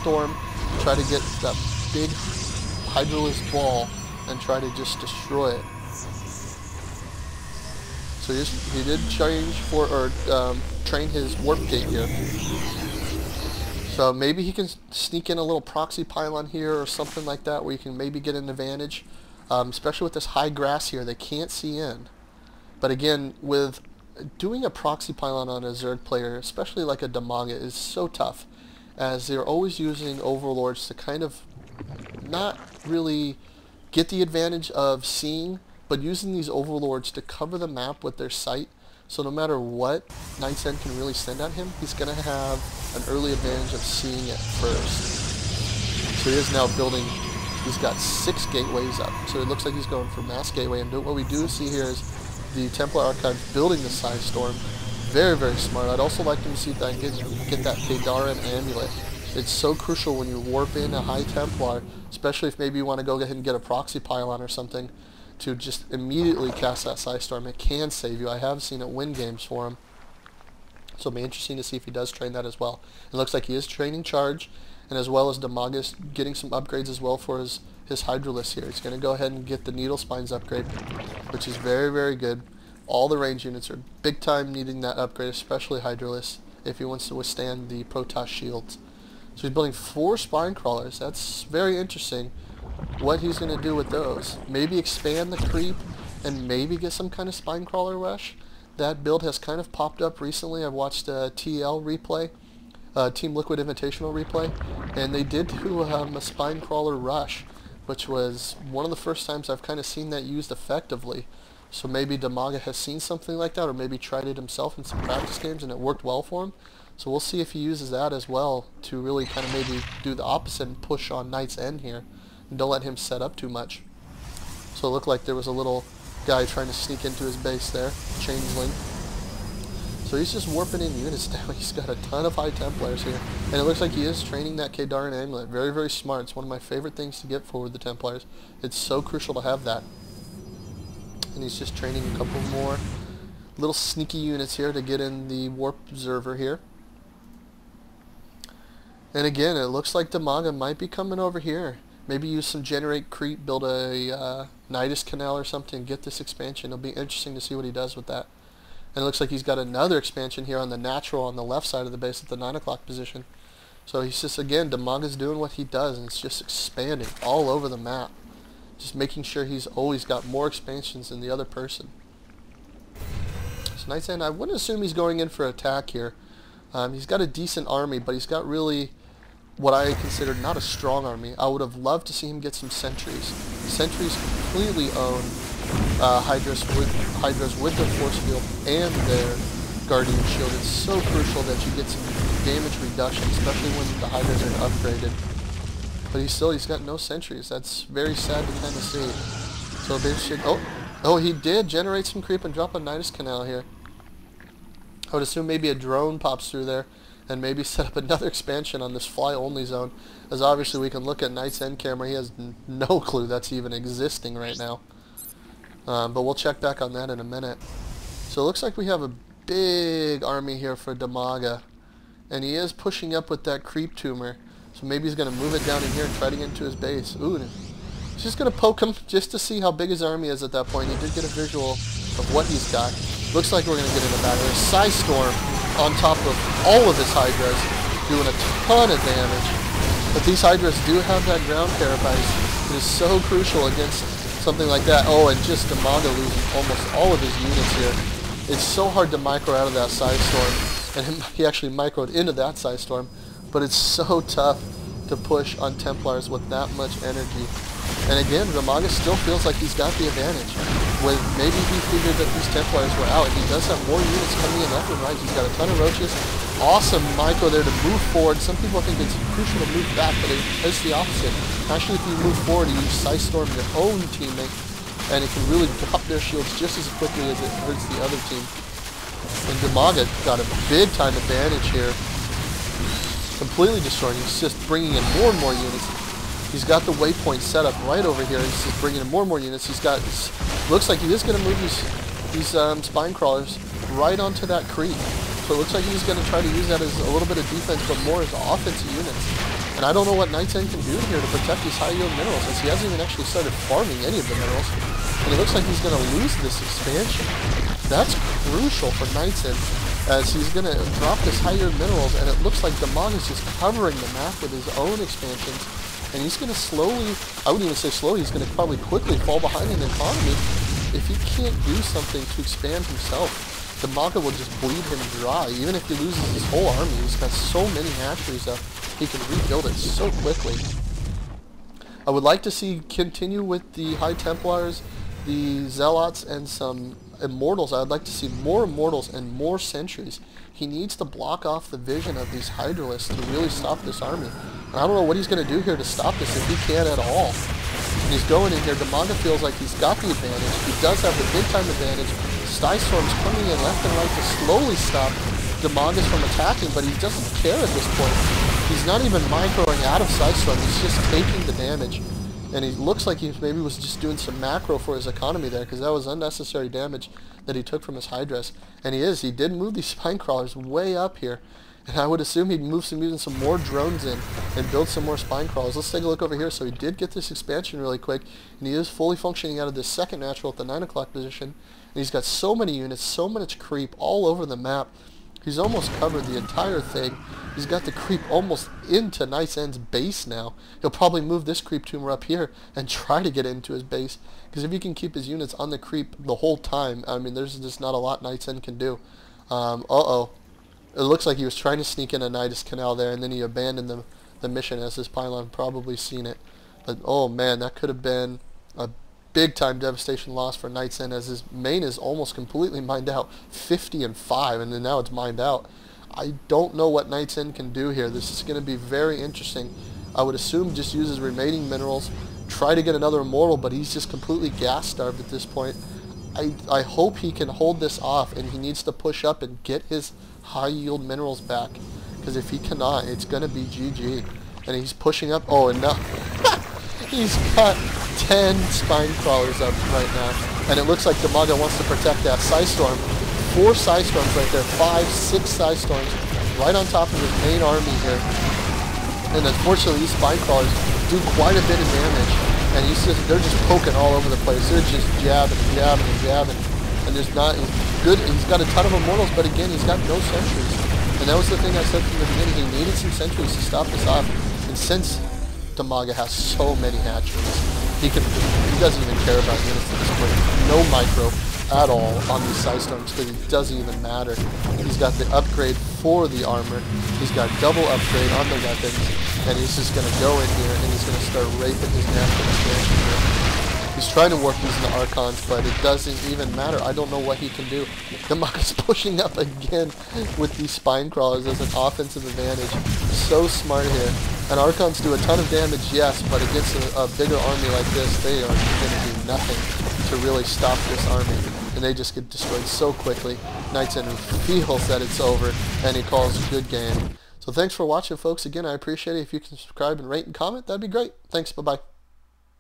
Storm, try to get that big Hydralisk ball and try to just destroy it. So he did change for, or train his Warp Gate here. So maybe he can sneak in a little proxy pylon here or something like that where you can maybe get an advantage. Especially with this high grass here, they can't see in. But again, with doing a proxy pylon on a Zerg player, especially like a DIMAGA, is so tough, as they're always using Overlords to kind of not really get the advantage of seeing, but using these Overlords to cover the map with their sight. So no matter what Nightsend can really send at him, he's going to have an early advantage of seeing it first. So he is now building, he's got 6 gateways up. So it looks like he's going for mass gateway. And what we do see here is the Templar Archive building the Psystorm. Very, very smart. I'd also like him to see if I can get that Kadaran Amulet. It's so crucial when you warp in a High Templar, especially if maybe you want to go ahead and get a proxy pylon or something, to just immediately cast that Psystorm. It can save you. I have seen it win games for him. So it'll be interesting to see if he does train that as well. It looks like he is training Charge, and as well as DIMAGA's getting some upgrades as well for his Hydralisk here. He's going to go ahead and get the Needle Spines upgrade, which is very, very good. All the range units are big time needing that upgrade, especially Hydralisk, if he wants to withstand the Protoss shields. So he's building 4 Spine Crawlers. That's very interesting. What he's going to do with those. Maybe expand the creep and maybe get some kind of Spine Crawler rush. That build has kind of popped up recently. I've watched a TL replay, Team Liquid Invitational replay, and they did do a Spine Crawler rush, which was one of the first times I've kind of seen that used effectively. So maybe DIMAGA has seen something like that, or maybe tried it himself in some practice games and it worked well for him. So we'll see if he uses that as well to really kind of maybe do the opposite and push on Nightsend here. And don't let him set up too much. So it looked like there was a little guy trying to sneak into his base there, Changeling. So he's just warping in units now. He's got a ton of High Templars here. And it looks like he is training that Kadaran Amulet. Very, very smart. It's one of my favorite things to get for the Templars. It's so crucial to have that. And he's just training a couple more little sneaky units here to get in the Warp Observer here. And again, it looks like DIMAGA might be coming over here. Maybe use some Generate Creep, build a Nidus Canal or something, get this expansion. It'll be interesting to see what he does with that. And it looks like he's got another expansion here on the natural on the left side of the base at the 9 o'clock position. So he's just, again, DIMAGA's doing what he does, and it's just expanding all over the map. Just making sure he's always got more expansions than the other person. So Nightsend, I wouldn't assume he's going in for attack here. He's got a decent army, but he's got really what I consider not a strong army. I would have loved to see him get some sentries. Sentries completely own Hydras with their force field and their Guardian Shield. It's so crucial that you get some damage reduction, especially when the Hydras are upgraded. But he's got no sentries. That's very sad to kind of see. So they should, oh, he did generate some creep and drop a Nidus Canal here. I would assume maybe a drone pops through there and maybe set up another expansion on this fly-only zone, as obviously we can look at Nightsend camera. He has no clue that's even existing right now. But we'll check back on that in a minute. So it looks like we have a big army here for DIMAGA, and he is pushing up with that creep tumor. So maybe he's going to move it down in here and try to get into his base. Ooh, he's just going to poke him just to see how big his army is at that point. He did get a visual of what he's got. Looks like we're going to get in the battle. There's Psystorm on top of all of his Hydras, doing a ton of damage. But these Hydras do have that ground carapace. It is so crucial against something like that. Oh, and just DIMAGA losing almost all of his units here. It's so hard to micro out of that Psystorm. And he actually microed into that Psystorm. But it's so tough to push on Templars with that much energy. And again, DIMAGA still feels like he's got the advantage. When maybe he figured that these Templars were out, he does have more units coming in left and right. He's got a ton of roaches. Awesome micro there to move forward. Some people think it's crucial to move back, but it's the opposite. Actually, if you move forward, you use Psystorm your own teammate, and it can really drop their shields just as quickly as it hurts the other team. And DIMAGA got a big time advantage here. Completely destroying. He's just bringing in more and more units. He's got the waypoint set up right over here. He's just bringing in more and more units. He's got, looks like he is going to move these spine crawlers right onto that creep. So it looks like he's going to try to use that as a little bit of defense, but more as offensive units. And I don't know what Nightsend can do here to protect these high yield minerals, as he hasn't even actually started farming any of the minerals. And it looks like he's going to lose this expansion. That's crucial for Nightsend, as he's going to drop this high yield minerals, and it looks like DIMAGA's just covering the map with his own expansions. And he's going to slowly, I wouldn't even say slowly, he's going to probably quickly fall behind in the economy. If he can't do something to expand himself, DIMAGA will just bleed him dry. Even if he loses his whole army, he's got so many hatcheries up, he can rebuild it so quickly. I would like to see continue with the High Templars, the Zealots, and some Immortals. I would like to see more Immortals and more Sentries. He needs to block off the vision of these Hydralisks to really stop this army. And I don't know what he's going to do here to stop this, if he can at all. And he's going in here. DIMAGA feels like he's got the advantage. He does have the big time advantage. Storm's coming in left and right to slowly stop DIMAGA from attacking, but he doesn't care at this point. He's not even microing out of Storm. He's just taking the damage. And he looks like he maybe was just doing some macro for his economy there, because that was unnecessary damage that he took from his Hydras. And he did move these spine crawlers way up here. And I would assume he'd move even some more drones in and build some more spine crawlers. Let's take a look over here. So he did get this expansion really quick, and he is fully functioning out of this second natural at the 9 o'clock position. And he's got so many units, so much creep all over the map. He's almost covered the entire thing. He's got the creep almost into Nightsend's base now. He'll probably move this creep tumor up here and try to get into his base, because if he can keep his units on the creep the whole time, I mean, there's just not a lot Nightsend can do. It looks like he was trying to sneak in a Nidus Canal there, and then he abandoned the mission, as his pylon probably seen it. But oh man, that could have been a big time devastation loss for Nightsend, as his main is almost completely mined out, 50-5, and then now it's mined out. I don't know what Nightsend can do here. This is going to be very interesting. I would assume just use his remaining minerals, try to get another immortal, but he's just completely gas starved at this point. I hope he can hold this off, and he needs to push up and get his high yield minerals back, because if he cannot, it's going to be GG. And he's pushing up. Oh, and now he's got 10 spine crawlers up right now, and it looks like DIMAGA wants to protect that Storm. 4 Storms right there, 5, 6 Storms right on top of his main army here. And unfortunately, these spine crawlers do quite a bit of damage, and they're just poking all over the place. They're just jabbing and jabbing and jabbing, and he's got a ton of immortals, but again, he's got no sentries. And that was the thing I said from the beginning. He needed some sentries to stop this off. And since DIMAGA has so many hatcheries, he doesn't even care about units at this point. No micro at all on these Storms, because it doesn't even matter. He's got the upgrade for the armor. He's got double upgrade on the weapons, and he's just going to go in here and he's going to start raping his natural expansion here. He's trying to warp these into Archons, but it doesn't even matter. I don't know what he can do. DIMAGA's pushing up again with these spine crawlers as an offensive advantage. So smart here. And Archons do a ton of damage, yes, but against a bigger army like this, they are going to do nothing to really stop this army. And they just get destroyed so quickly. Nightsend feels that it's over, and he calls a good game. So thanks for watching, folks. Again, I appreciate it. If you can subscribe and rate and comment, that'd be great. Thanks, bye-bye.